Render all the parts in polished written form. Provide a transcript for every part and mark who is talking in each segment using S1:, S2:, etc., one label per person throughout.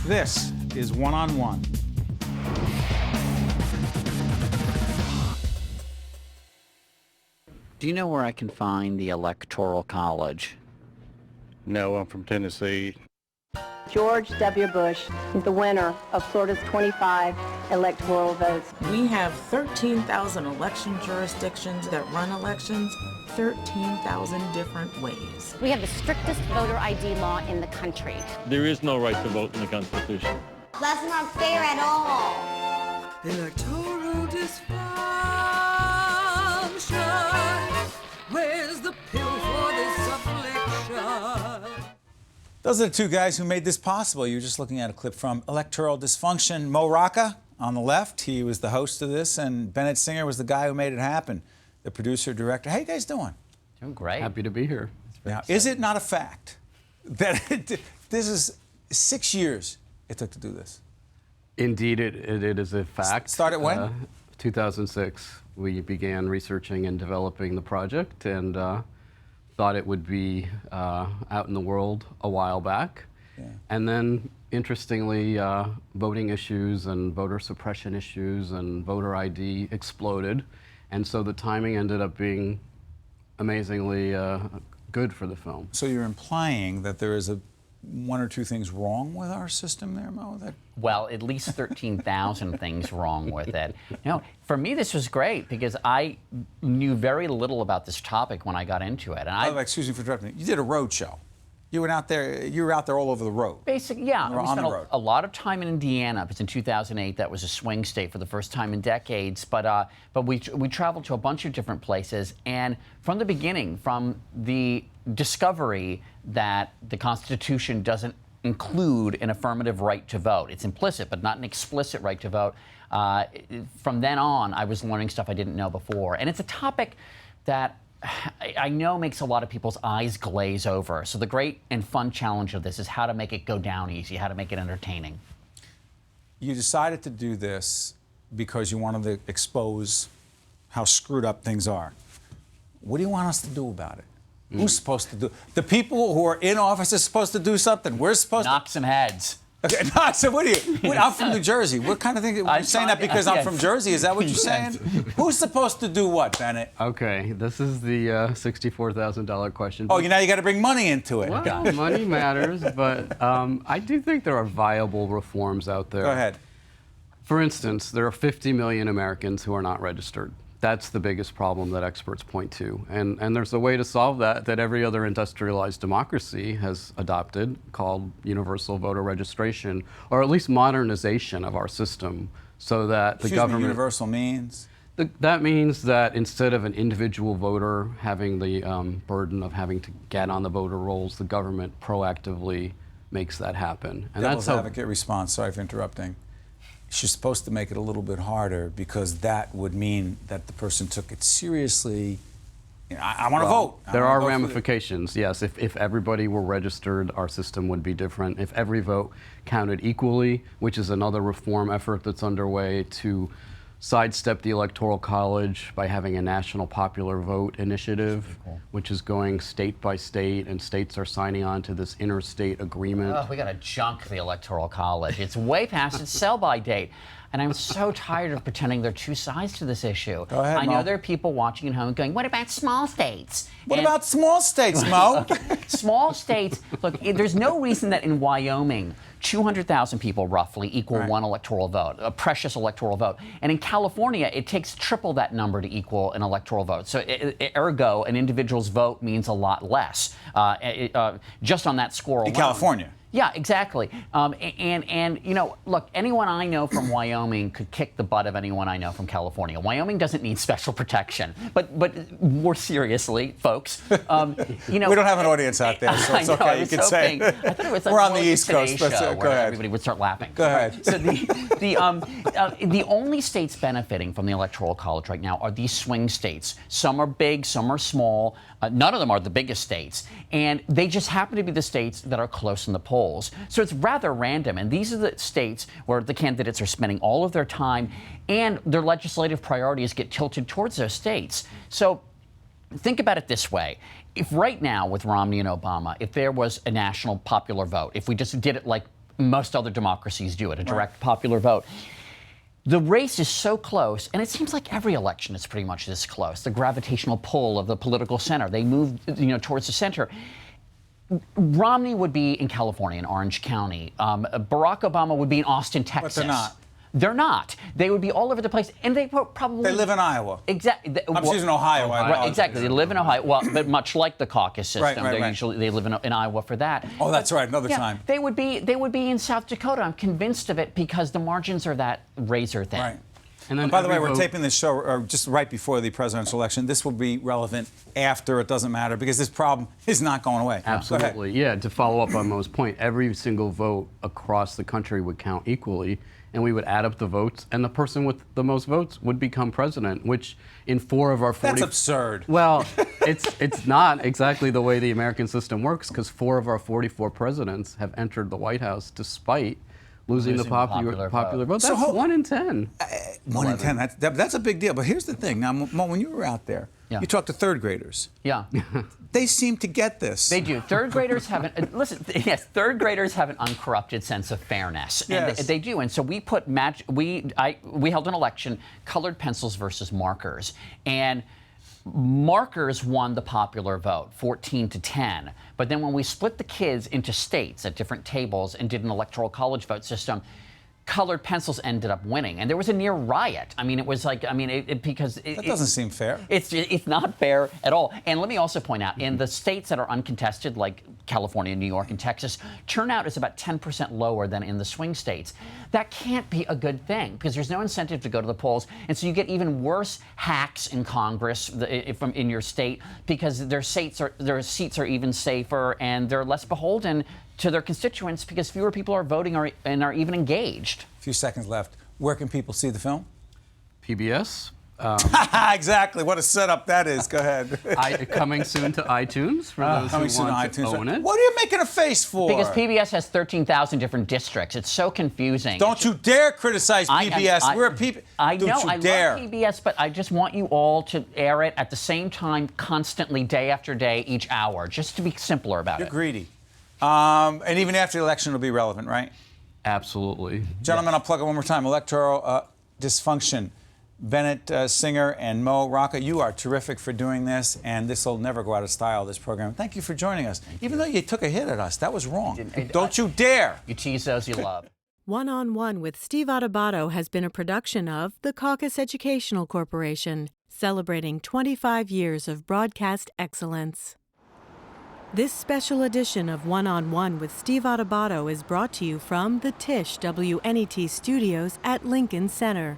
S1: This is One on One.
S2: Do you know where I can find the Electoral College?
S3: No, I'm from Tennessee.
S4: George W. Bush is the winner of Florida's 25 electoral votes.
S5: We have 13,000 election jurisdictions that run elections 13,000 different ways.
S6: We have the strictest voter ID law in the country.
S7: There is no right to vote in the Constitution.
S8: That's not fair at all.
S9: Electoral dysfunction. Where's the pill for this affliction?
S1: Those are the two guys who made this possible. You were just looking at a clip from Electoral Dysfunction. Rocca on the left, he was the host of this, and Bennett Singer was the guy who made it happen, the producer, director. How you guys doing?
S2: Doing great.
S10: Happy to be here.
S1: Now, is it not a fact that this is 6 years it took to do this?
S10: Indeed, it is a fact.
S1: Started when?
S10: 2006. We began researching and developing the project, and thought it would be out in the world a while back. Yeah. And then, interestingly, voting issues and voter suppression issues and voter ID exploded. And so the timing ended up being amazingly good for the film.
S1: So you're implying that there is one or two things wrong with our system there, Mo?
S2: Well, at least 13,000 things wrong with it. For me, this was great because I knew very little about this topic when I got into it. And
S1: excuse me for interrupting. You did a road show. You were out there all over the road.
S2: Basically, yeah.
S1: We spent
S2: a lot of time in Indiana because in 2008 that was a swing state for the first time in decades. But we traveled to a bunch of different places, and from the beginning, from the discovery that the Constitution doesn't include an affirmative right to vote. It's implicit, but not an explicit right to vote. From then on, I was learning stuff I didn't know before. And it's a topic that I know makes a lot of people's eyes glaze over. So the great and fun challenge of this is how to make it go down easy, how to make it entertaining.
S1: You decided to do this because you wanted to expose how screwed up things are. What do you want us to do about it? Who's supposed to do? The people who are in office are supposed to do something. We're supposed
S2: to knock some heads.
S1: Okay, no, so what are you? I'm from New Jersey. What kind of thing? Are you saying that because I'm from Jersey? Is that what you're saying? Who's supposed to do what, Bennett?
S10: Okay, this is the $64,000 question.
S1: Oh, now you got to bring money into it.
S10: Well, money matters, but I do think there are viable reforms out there.
S1: Go ahead.
S10: For instance, there are 50 million Americans who are not registered. That's the biggest problem that experts point to. And there's a way to solve that every other industrialized democracy has adopted, called universal voter registration, or at least modernization of our system, so that the government...
S1: universal means?
S10: That means that instead of an individual voter having the burden of having to get on the voter rolls, the government proactively makes that happen. And
S1: Devil's
S10: that's how...
S1: advocate response, sorry for interrupting. She's supposed to make it a little bit harder because that would mean that the person took it seriously. I want to vote.
S10: There are ramifications, yes. If everybody were registered, our system would be different. If every vote counted equally, which is another reform effort that's underway to sidestep the Electoral College by having a national popular vote initiative, which is going state by state, and states are signing on to this interstate agreement.
S2: Oh, we got to junk the Electoral College. It's way past its sell-by date. And I'm so tired of pretending there are two sides to this issue.
S1: Go ahead,
S2: I know
S1: Mo.
S2: there are people watching at home going, what about small states?
S1: What about small states, Mo?
S2: Small states, look, there's no reason that in Wyoming, 200,000 people roughly equal one electoral vote, a precious electoral vote. And in California, it takes triple that number to equal an electoral vote. So ergo, an individual's vote means a lot less, just on that score alone.
S1: In California?
S2: Yeah, exactly. And look, anyone I know from Wyoming could kick the butt of anyone I know from California. Wyoming doesn't need special protection. But more seriously, folks, we
S1: don't have an audience out there, so it's okay. You can say
S2: I thought it was like
S1: we're on the East Coast.
S2: But
S1: Go
S2: where
S1: ahead.
S2: everybody would start laughing.
S1: Go ahead.
S2: So the only states benefiting from the Electoral College right now are these swing states. Some are big, some are small. None of them are the biggest states, and they just happen to be the states that are close in the polls. So it's rather random, and these are the states where the candidates are spending all of their time, and their legislative priorities get tilted towards those states. So think about it this way. If right now with Romney and Obama, if there was a national popular vote, if we just did it like most other democracies do it, a direct popular vote. The race is so close, and it seems like every election is pretty much this close. The gravitational pull of the political center, they move, towards the center. Romney would be in California, in Orange County. Barack Obama would be in Austin, Texas.
S1: But they're not.
S2: They're not. They would be all over the place, and they probably.
S1: They live in Iowa.
S2: Exactly.
S1: I'm choosing Ohio.
S2: Right, exactly. They live in Ohio. Well, but much like the caucus system,
S1: Right.
S2: they live in Iowa for that.
S1: Oh, that's right. Another time.
S2: They would be in South Dakota. I'm convinced of it because the margins are that razor thin.
S1: Right.
S10: And then
S1: By the way,
S10: every
S1: we're
S10: vote-
S1: taping this show just right before the presidential election. This will be relevant after. It doesn't matter because this problem is not going away.
S10: Absolutely. Yeah, to follow up on Mo's point, every single vote across the country would count equally, and we would add up the votes, and the person with the most votes would become president, which in 4 of our 40...
S1: That's absurd.
S10: Well, it's not exactly the way the American system works, because 4 of our 44 presidents have entered the White House despite losing the popular vote. That's 1 in 10.
S1: 1 in 10. That's a big deal. But here's the thing. Now, Mo, when you were out there, you talked to 3rd graders.
S2: Yeah.
S1: They seem to get this.
S2: They do. 3rd graders have an yes. 3rd graders have an uncorrupted sense of fairness, and
S1: Yes.
S2: they do. And so we put we held an election, colored pencils versus markers, and markers won the popular vote, 14-10. But then when we split the kids into states at different tables and did an electoral college vote system, colored pencils ended up winning, and there was a near riot. I mean, it was like, because
S1: that doesn't seem fair.
S2: It's not fair at all. And let me also point out, in the states that are uncontested, like California, New York, and Texas, turnout is about 10% lower than in the swing states. That can't be a good thing because there's no incentive to go to the polls, and so you get even worse hacks in Congress in your state because their seats are even safer and they're less beholden to their constituents because fewer people are voting and are even engaged.
S1: A few seconds left. Where can people see the film?
S10: PBS.
S1: Exactly. What a setup that is. Go ahead.
S10: Coming soon to iTunes for those
S1: Coming
S10: who
S1: soon to
S10: want to
S1: iTunes.
S10: own it.
S1: What are you making a face for?
S2: Because PBS has 13,000 different districts. It's so confusing.
S1: Don't you dare criticize PBS. We're a PBS.
S2: I know.
S1: Don't you
S2: I
S1: dare.
S2: love PBS, but I just want you all to air it at the same time, constantly, day after day, each hour, just to be simpler about
S1: You're
S2: it.
S1: greedy. And even after the election, it'll be relevant, right?
S10: Absolutely.
S1: Gentlemen, I'll plug it one more time. Electoral Dysfunction. Bennett, Singer, and Mo Rocca, you are terrific for doing this, and this will never go out of style, this program. Thank you for joining us. Even though you took a hit at us, that was wrong. Don't you dare.
S2: You tease those you love.
S11: One-on-One with Steve Adubato has been a production of the Caucus Educational Corporation, celebrating 25 years of broadcast excellence. This special edition of One-on-One with Steve Adubato is brought to you from the Tisch WNET studios at Lincoln Center.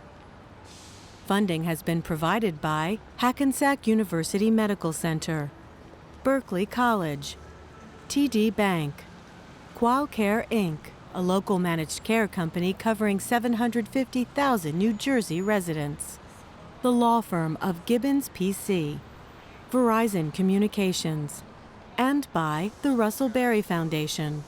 S11: Funding has been provided by Hackensack University Medical Center, Berkeley College, TD Bank, QualCare Inc., a local managed care company covering 750,000 New Jersey residents, the law firm of Gibbons PC, Verizon Communications, and by the Russell Berry Foundation.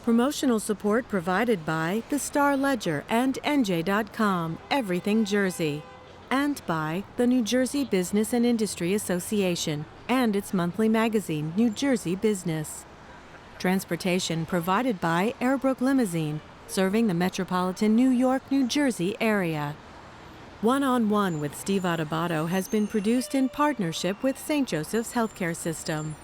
S11: Promotional support provided by the Star Ledger and NJ.com, Everything Jersey, and by the New Jersey Business and Industry Association and its monthly magazine, New Jersey Business. Transportation provided by Airbrook Limousine, serving the metropolitan New York, New Jersey area. One-on-One with Steve Adubato has been produced in partnership with St. Joseph's Healthcare System.